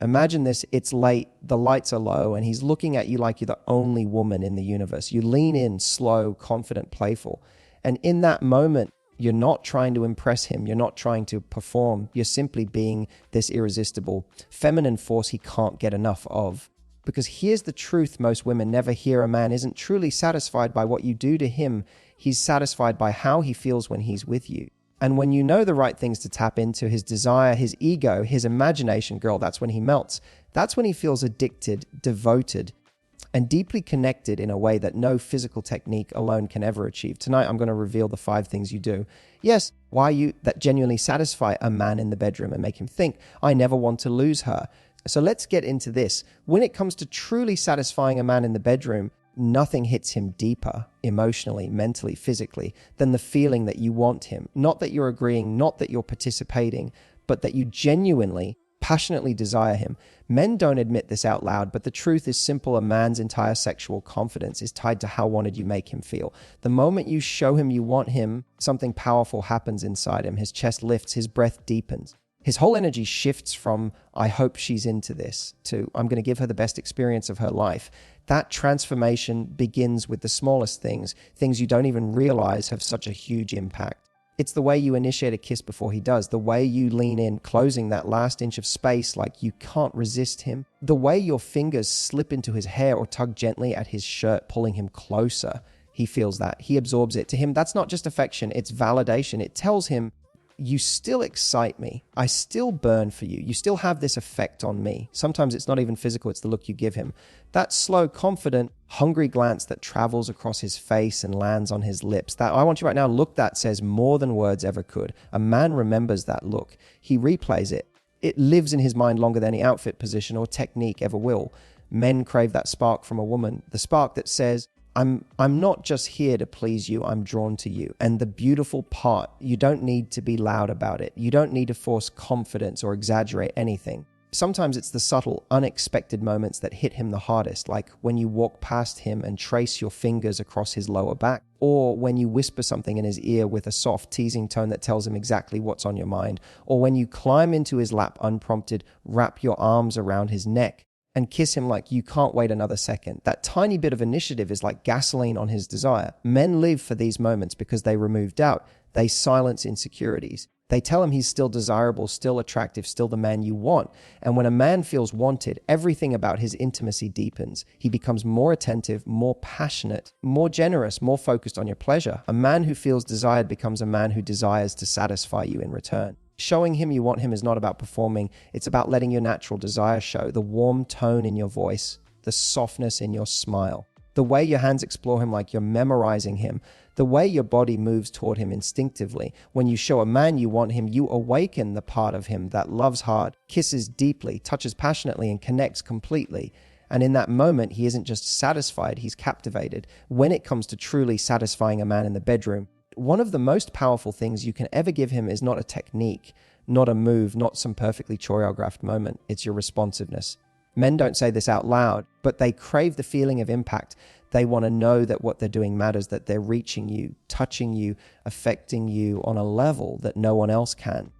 Imagine this, it's late, the lights are low, and he's looking at you like you're the only woman in the universe. You lean in, slow, confident, playful. And in that moment, you're not trying to impress him. You're not trying to perform. You're simply being this irresistible feminine force he can't get enough of. Because here's the truth most women never hear: a man isn't truly satisfied by what you do to him. He's satisfied by how he feels when he's with you. And when you know the right things to tap into, his desire, his ego, his imagination, girl, that's when he melts. That's when he feels addicted, devoted, and deeply connected in a way that no physical technique alone can ever achieve. Tonight, I'm going to reveal the 5 things you do. Yes, why you that genuinely satisfy a man in the bedroom and make him think, I never want to lose her. So let's get into this. When it comes to truly satisfying a man in the bedroom, nothing hits him deeper, emotionally, mentally, physically, than the feeling that you want him. Not that you're agreeing, not that you're participating, but that you genuinely, passionately desire him. Men don't admit this out loud, but the truth is simple. A man's entire sexual confidence is tied to how wanted you make him feel. The moment you show him you want him, something powerful happens inside him. His chest lifts, his breath deepens. His whole energy shifts from, I hope she's into this, to, I'm going to give her the best experience of her life. That transformation begins with the smallest things, things you don't even realize have such a huge impact. It's the way you initiate a kiss before he does, the way you lean in, closing that last inch of space like you can't resist him, the way your fingers slip into his hair or tug gently at his shirt, pulling him closer. He feels that. He absorbs it. To him, that's not just affection, it's validation. It tells him, you still excite me. I still burn for you. You still have this effect on me. Sometimes it's not even physical, it's the look you give him. That slow, confident, hungry glance that travels across his face and lands on his lips. That I want you right now, look that says more than words ever could. A man remembers that look. He replays it. It lives in his mind longer than any outfit, position, or technique ever will. Men crave that spark from a woman. The spark that says, I'm not just here to please you, I'm drawn to you. And the beautiful part, you don't need to be loud about it. You don't need to force confidence or exaggerate anything. Sometimes it's the subtle, unexpected moments that hit him the hardest, like when you walk past him and trace your fingers across his lower back, or when you whisper something in his ear with a soft, teasing tone that tells him exactly what's on your mind, or when you climb into his lap unprompted, wrap your arms around his neck, and kiss him like you can't wait another second. That tiny bit of initiative is like gasoline on his desire. Men live for these moments because they remove doubt. They silence insecurities. They tell him he's still desirable, still attractive, still the man you want. And when a man feels wanted, everything about his intimacy deepens. He becomes more attentive, more passionate, more generous, more focused on your pleasure. A man who feels desired becomes a man who desires to satisfy you in return. Showing him you want him is not about performing. It's about letting your natural desire show. The warm tone in your voice, the softness in your smile, the way your hands explore him like you're memorizing him, the way your body moves toward him instinctively. When you show a man you want him, you awaken the part of him that loves hard, kisses deeply, touches passionately, and connects completely. And in that moment, he isn't just satisfied, he's captivated. When it comes to truly satisfying a man in the bedroom, one of the most powerful things you can ever give him is not a technique, not a move, not some perfectly choreographed moment. It's your responsiveness. Men don't say this out loud, but they crave the feeling of impact. They want to know that what they're doing matters, that they're reaching you, touching you, affecting you on a level that no one else can.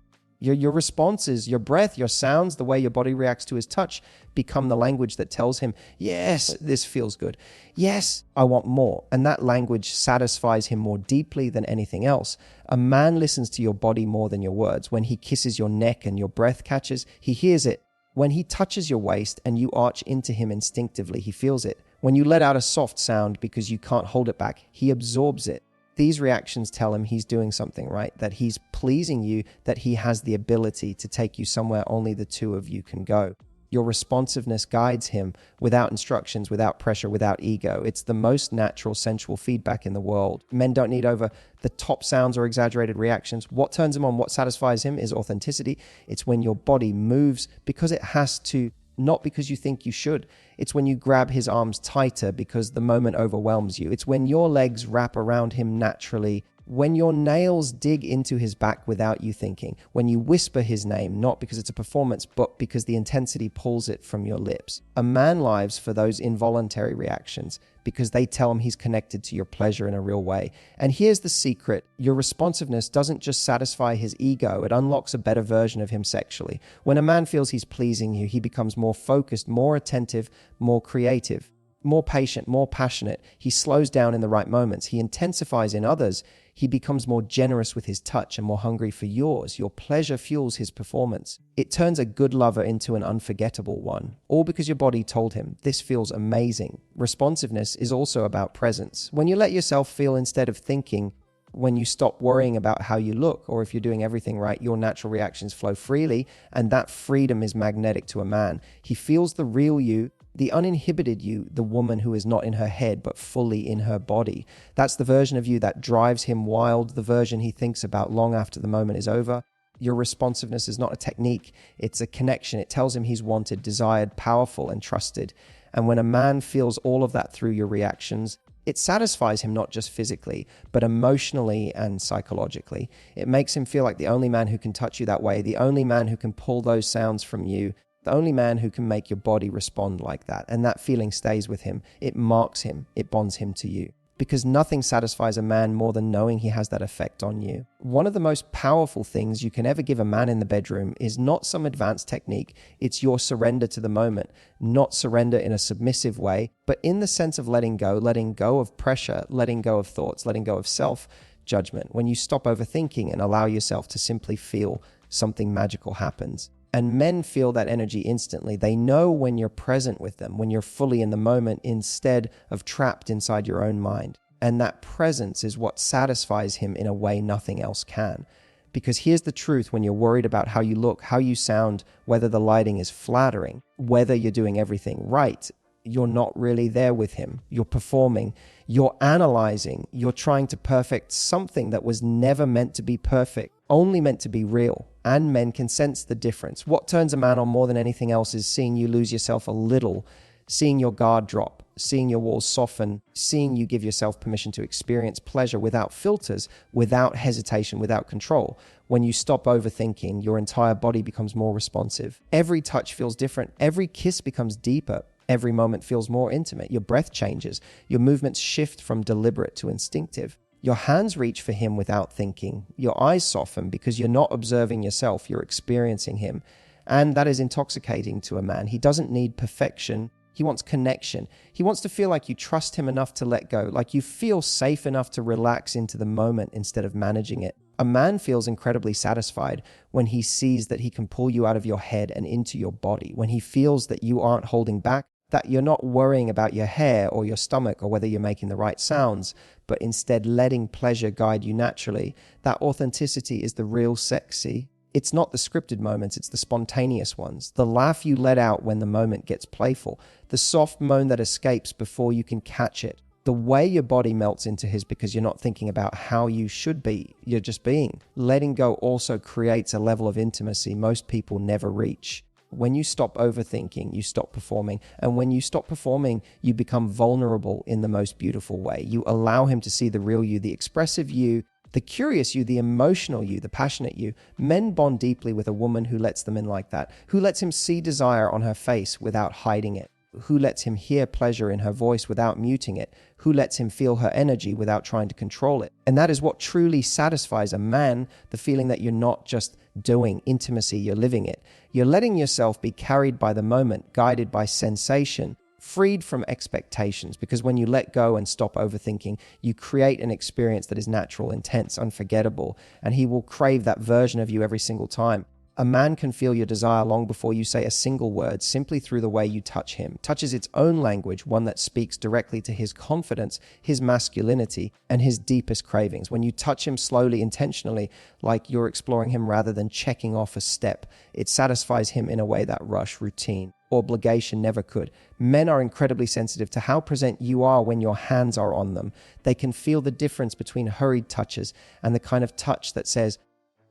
Your responses, your breath, your sounds, the way your body reacts to his touch become the language that tells him, yes, this feels good. Yes, I want more. And that language satisfies him more deeply than anything else. A man listens to your body more than your words. When he kisses your neck and your breath catches, he hears it. When he touches your waist and you arch into him instinctively, he feels it. When you let out a soft sound because you can't hold it back, he absorbs it. These reactions tell him he's doing something right, that he's pleasing you, that he has the ability to take you somewhere only the two of you can go. Your responsiveness guides him without instructions, without pressure, without ego. It's the most natural, sensual feedback in the world. Men don't need over the top sounds or exaggerated reactions. What turns him on, what satisfies him is authenticity. It's when your body moves because it has to, not because you think you should. It's when you grab his arms tighter because the moment overwhelms you. It's when your legs wrap around him naturally When your nails dig into his back without you thinking, when you whisper his name, not because it's a performance, but because the intensity pulls it from your lips. A man lives for those involuntary reactions because they tell him he's connected to your pleasure in a real way. And here's the secret. Your responsiveness doesn't just satisfy his ego, it unlocks a better version of him sexually. When a man feels he's pleasing you, he becomes more focused, more attentive, more creative, more patient, more passionate. He slows down in the right moments. He intensifies in others. He becomes more generous with his touch and more hungry for yours. Your pleasure fuels his performance. It turns a good lover into an unforgettable one, all because your body told him, this feels amazing. Responsiveness is also about presence. When you let yourself feel instead of thinking, when you stop worrying about how you look or if you're doing everything right, your natural reactions flow freely, and that freedom is magnetic to a man. He feels the real you, the uninhibited you, the woman who is not in her head but fully in her body. That's the version of you that drives him wild, the version he thinks about long after the moment is over. Your responsiveness is not a technique, it's a connection. It tells him he's wanted, desired, powerful, and trusted. And when a man feels all of that through your reactions, it satisfies him not just physically, but emotionally and psychologically. It makes him feel like the only man who can touch you that way, the only man who can pull those sounds from you, the only man who can make your body respond like that. And that feeling stays with him. It marks him. It bonds him to you. Because nothing satisfies a man more than knowing he has that effect on you. One of the most powerful things you can ever give a man in the bedroom is not some advanced technique. It's your surrender to the moment. Not surrender in a submissive way, but in the sense of letting go of pressure, letting go of thoughts, letting go of self-judgment. When you stop overthinking and allow yourself to simply feel, something magical happens. And men feel that energy instantly. They know when you're present with them, when you're fully in the moment instead of trapped inside your own mind. And that presence is what satisfies him in a way nothing else can. Because here's the truth: when you're worried about how you look, how you sound, whether the lighting is flattering, whether you're doing everything right, you're not really there with him. You're performing, you're analyzing, you're trying to perfect something that was never meant to be perfect, only meant to be real. And men can sense the difference. What turns a man on more than anything else is seeing you lose yourself a little, seeing your guard drop, seeing your walls soften, seeing you give yourself permission to experience pleasure without filters, without hesitation, without control. When you stop overthinking, your entire body becomes more responsive. Every touch feels different. Every kiss becomes deeper. Every moment feels more intimate. Your breath changes. Your movements shift from deliberate to instinctive. Your hands reach for him without thinking. Your eyes soften because you're not observing yourself, you're experiencing him. And that is intoxicating to a man. He doesn't need perfection. He wants connection. He wants to feel like you trust him enough to let go, like you feel safe enough to relax into the moment instead of managing it. A man feels incredibly satisfied when he sees that he can pull you out of your head and into your body, when he feels that you aren't holding back, that you're not worrying about your hair or your stomach or whether you're making the right sounds, but instead letting pleasure guide you naturally. That authenticity is the real sexy. It's not the scripted moments, it's the spontaneous ones. The laugh you let out when the moment gets playful. The soft moan that escapes before you can catch it. The way your body melts into his because you're not thinking about how you should be, you're just being. Letting go also creates a level of intimacy most people never reach. When you stop overthinking, you stop performing. And when you stop performing, you become vulnerable in the most beautiful way. You allow him to see the real you, the expressive you, the curious you, the emotional you, the passionate you. Men bond deeply with a woman who lets them in like that, who lets him see desire on her face without hiding it, who lets him hear pleasure in her voice without muting it, who lets him feel her energy without trying to control it. And that is what truly satisfies a man, the feeling that you're not just doing intimacy, you're living it. You're letting yourself be carried by the moment, guided by sensation, freed from expectations, because when you let go and stop overthinking, you create an experience that is natural, intense, unforgettable, and he will crave that version of you every single time. A man can feel your desire long before you say a single word, simply through the way you touch him. Touch is its own language, one that speaks directly to his confidence, his masculinity, and his deepest cravings. When you touch him slowly, intentionally, like you're exploring him rather than checking off a step, it satisfies him in a way that rush, routine, obligation never could. Men are incredibly sensitive to how present you are when your hands are on them. They can feel the difference between hurried touches and the kind of touch that says,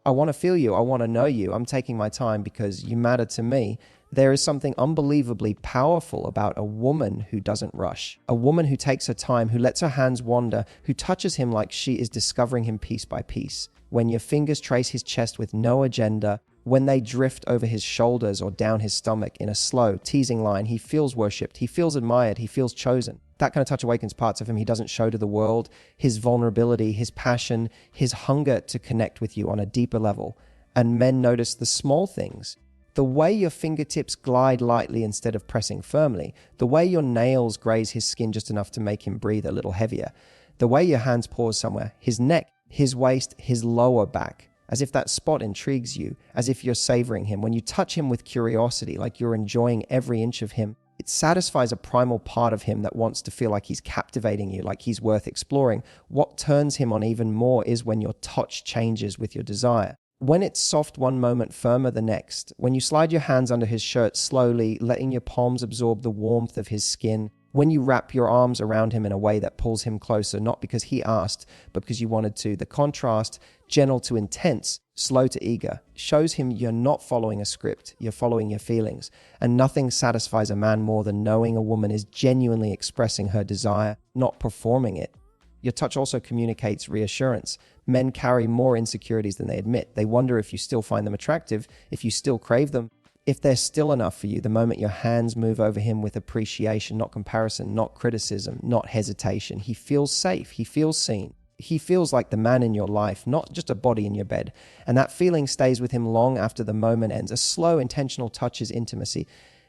I want to feel you. I want to know you. I'm taking my time because you matter to me. There is something unbelievably powerful about a woman who doesn't rush, a woman who takes her time, who lets her hands wander, who touches him like she is discovering him piece by piece. When your fingers trace his chest with no agenda, when they drift over his shoulders or down his stomach in a slow, teasing line, he feels worshipped, he feels admired, he feels chosen. That kind of touch awakens parts of him he doesn't show to the world, his vulnerability, his passion, his hunger to connect with you on a deeper level. And men notice the small things. The way your fingertips glide lightly instead of pressing firmly, the way your nails graze his skin just enough to make him breathe a little heavier, the way your hands pause somewhere, his neck, his waist, his lower back, as if that spot intrigues you, as if you're savoring him. When you touch him with curiosity, like you're enjoying every inch of him, it satisfies a primal part of him that wants to feel like he's captivating you, like he's worth exploring. What turns him on even more is when your touch changes with your desire. When it's soft one moment, firmer the next. When you slide your hands under his shirt slowly, letting your palms absorb the warmth of his skin. When you wrap your arms around him in a way that pulls him closer, not because he asked, but because you wanted to. The contrast, gentle to intense, slow to eager, shows him you're not following a script, you're following your feelings. And nothing satisfies a man more than knowing a woman is genuinely expressing her desire, not performing it. Your touch also communicates reassurance. Men carry more insecurities than they admit. They wonder if you still find them attractive, if you still crave them, if they're still enough for you the moment your hands move over him with appreciation, not comparison, not criticism, not hesitation. He feels safe. He feels seen. He feels like the man in your life, not just a body in your bed. And that feeling stays with him long after the moment ends. A slow, intentional touch is intimacy.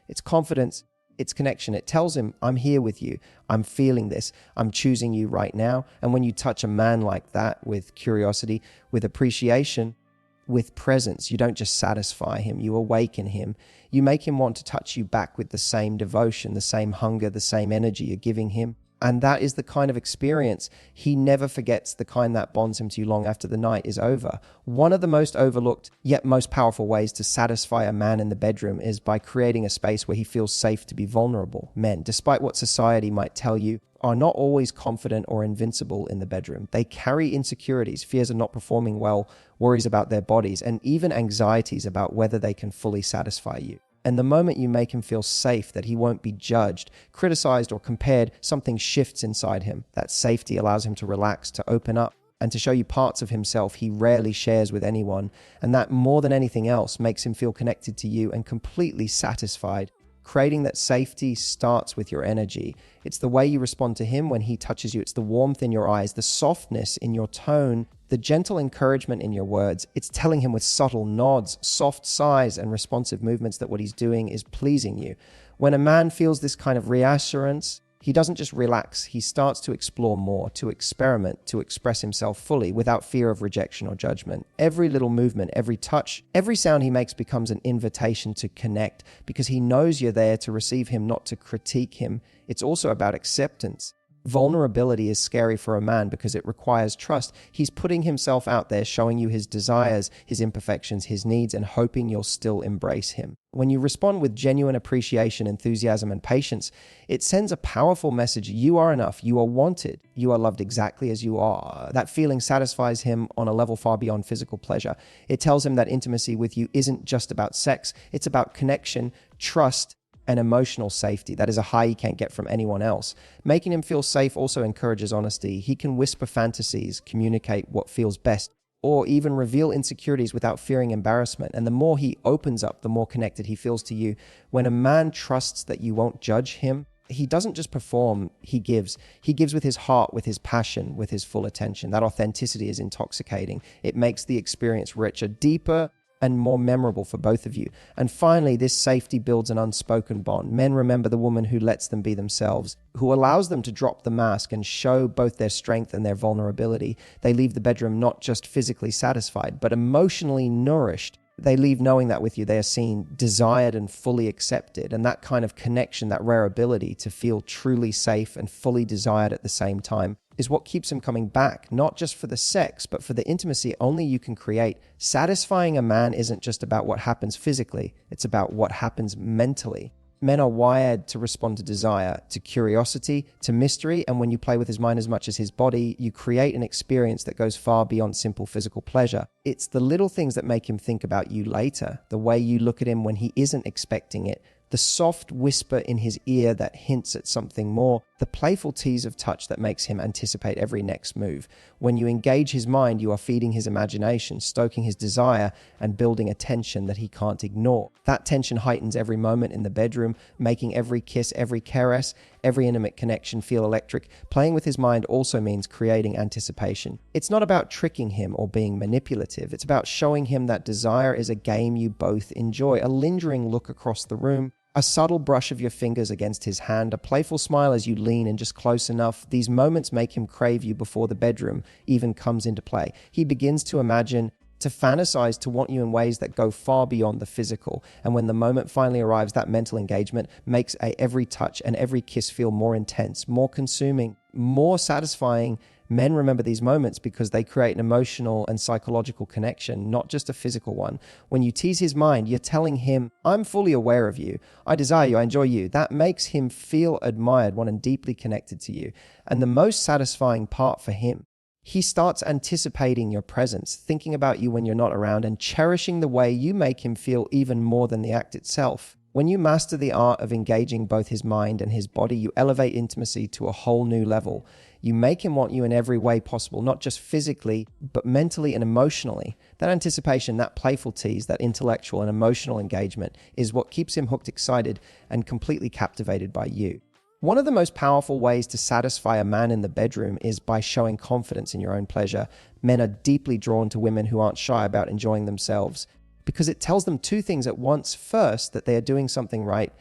It's confidence. It's connection. It tells him, I'm here with you. I'm feeling this. I'm choosing you right now. And when you touch a man like that with curiosity, with appreciation, with presence, you don't just satisfy him, you awaken him. You make him want to touch you back with the same devotion, the same hunger, the same energy you're giving him. And that is the kind of experience he never forgets, the kind that bonds him to you long after the night is over. One of the most overlooked yet most powerful ways to satisfy a man in the bedroom is by creating a space where he feels safe to be vulnerable. Men, despite what society might tell you, are not always confident or invincible in the bedroom. They carry insecurities, fears of not performing well, worries about their bodies, and even anxieties about whether they can fully satisfy you. And the moment you make him feel safe, that he won't be judged, criticized, or compared, something shifts inside him. That safety allows him to relax, to open up, and to show you parts of himself he rarely shares with anyone. And that, more than anything else, makes him feel connected to you and completely satisfied. Creating that safety starts with your energy. It's the way you respond to him when he touches you. It's the warmth in your eyes, the softness in your tone, the gentle encouragement in your words. It's telling him with subtle nods, soft sighs, and responsive movements that what he's doing is pleasing you. When a man feels this kind of reassurance, he doesn't just relax, he starts to explore more, to experiment, to express himself fully without fear of rejection or judgment. Every little movement, every touch, every sound he makes becomes an invitation to connect because he knows you're there to receive him, not to critique him. It's also about acceptance. Vulnerability is scary for a man because it requires trust. He's putting himself out there, showing you his desires, his imperfections, his needs, and hoping you'll still embrace him. When you respond with genuine appreciation, enthusiasm, and patience, it sends a powerful message. You are enough. You are wanted. You are loved exactly as you are. That feeling satisfies him on a level far beyond physical pleasure. It tells him that intimacy with you isn't just about sex. It's about connection, trust, and emotional safety. That is a high he can't get from anyone else. Making him feel safe also encourages honesty. He can whisper fantasies, communicate what feels best, or even reveal insecurities without fearing embarrassment. And the more he opens up, the more connected he feels to you. When a man trusts that you won't judge him, he doesn't just perform, he gives. He gives with his heart, with his passion, with his full attention. That authenticity is intoxicating. It makes the experience richer, deeper, and more memorable for both of you. And finally, this safety builds an unspoken bond. Men remember the woman who lets them be themselves, who allows them to drop the mask and show both their strength and their vulnerability. They leave the bedroom not just physically satisfied, but emotionally nourished. They leave knowing that with you they are seen, desired, and fully accepted. And that kind of connection, that rare ability to feel truly safe and fully desired at the same time, is what keeps him coming back, not just for the sex, but for the intimacy only you can create. Satisfying a man isn't just about what happens physically, it's about what happens mentally. Men are wired to respond to desire, to curiosity, to mystery, and when you play with his mind as much as his body, you create an experience that goes far beyond simple physical pleasure. It's the little things that make him think about you later, the way you look at him when he isn't expecting it, the soft whisper in his ear that hints at something more, the playful tease of touch that makes him anticipate every next move. When you engage his mind, you are feeding his imagination, stoking his desire, and building a tension that he can't ignore. That tension heightens every moment in the bedroom, making every kiss, every caress, every intimate connection feel electric. Playing with his mind also means creating anticipation. It's not about tricking him or being manipulative. It's about showing him that desire is a game you both enjoy. A lingering look across the room, a subtle brush of your fingers against his hand, a playful smile as you lean in just close enough. These moments make him crave you before the bedroom even comes into play. He begins to imagine, to fantasize, to want you in ways that go far beyond the physical. And when the moment finally arrives, that mental engagement makes every touch and every kiss feel more intense, more consuming, more satisfying. Men remember these moments because they create an emotional and psychological connection, not just a physical one. When you tease his mind, you're telling him, I'm fully aware of you. I desire you. I enjoy you. That makes him feel admired, one, and deeply connected to you. And the most satisfying part for him, he starts anticipating your presence, thinking about you when you're not around, and cherishing the way you make him feel even more than the act itself. When you master the art of engaging both his mind and his body, you elevate intimacy to a whole new level. You make him want you in every way possible, not just physically, but mentally and emotionally. That anticipation, that playful tease, that intellectual and emotional engagement is what keeps him hooked, excited, and completely captivated by you. One of the most powerful ways to satisfy a man in the bedroom is by showing confidence in your own pleasure. Men are deeply drawn to women who aren't shy about enjoying themselves because it tells them two things at once. First, that they are doing something right.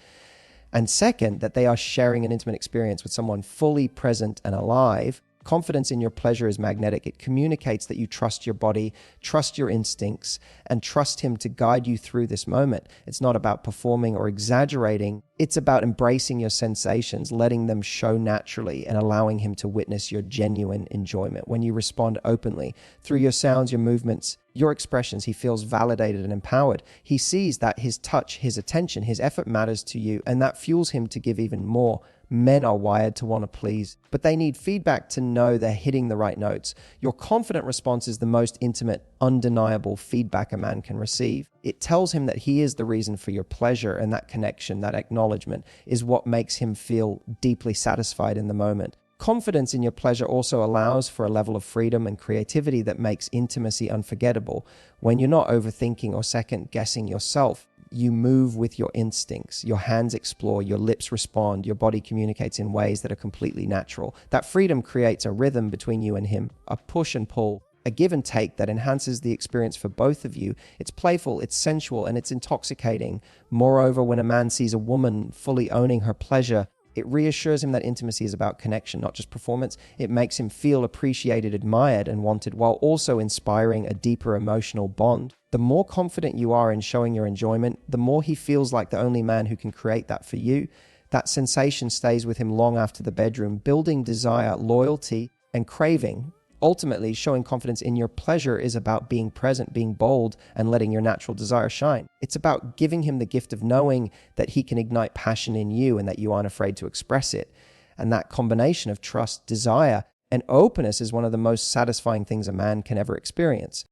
And second, that they are sharing an intimate experience with someone fully present and alive. Confidence in your pleasure is magnetic. It communicates that you trust your body, trust your instincts, and trust him to guide you through this moment. It's not about performing or exaggerating. It's about embracing your sensations, letting them show naturally, and allowing him to witness your genuine enjoyment. When you respond openly, through your sounds, your movements, your expressions, he feels validated and empowered. He sees that his touch, his attention, his effort matters to you, and that fuels him to give even more. Men are wired to want to please, but they need feedback to know they're hitting the right notes. Your confident response is the most intimate, undeniable feedback a man can receive. It tells him that he is the reason for your pleasure, and that connection, that acknowledgement, is what makes him feel deeply satisfied in the moment. Confidence in your pleasure also allows for a level of freedom and creativity that makes intimacy unforgettable. When you're not overthinking or second-guessing yourself, you move with your instincts, your hands explore, your lips respond, your body communicates in ways that are completely natural. That freedom creates a rhythm between you and him, a push and pull, a give and take that enhances the experience for both of you. It's playful, it's sensual, and it's intoxicating. Moreover, when a man sees a woman fully owning her pleasure, it reassures him that intimacy is about connection, not just performance. It makes him feel appreciated, admired, and wanted, while also inspiring a deeper emotional bond. The more confident you are in showing your enjoyment, the more he feels like the only man who can create that for you. That sensation stays with him long after the bedroom, building desire, loyalty, and craving. Ultimately, showing confidence in your pleasure is about being present, being bold, and letting your natural desire shine. It's about giving him the gift of knowing that he can ignite passion in you and that you aren't afraid to express it. And that combination of trust, desire, and openness is one of the most satisfying things a man can ever experience.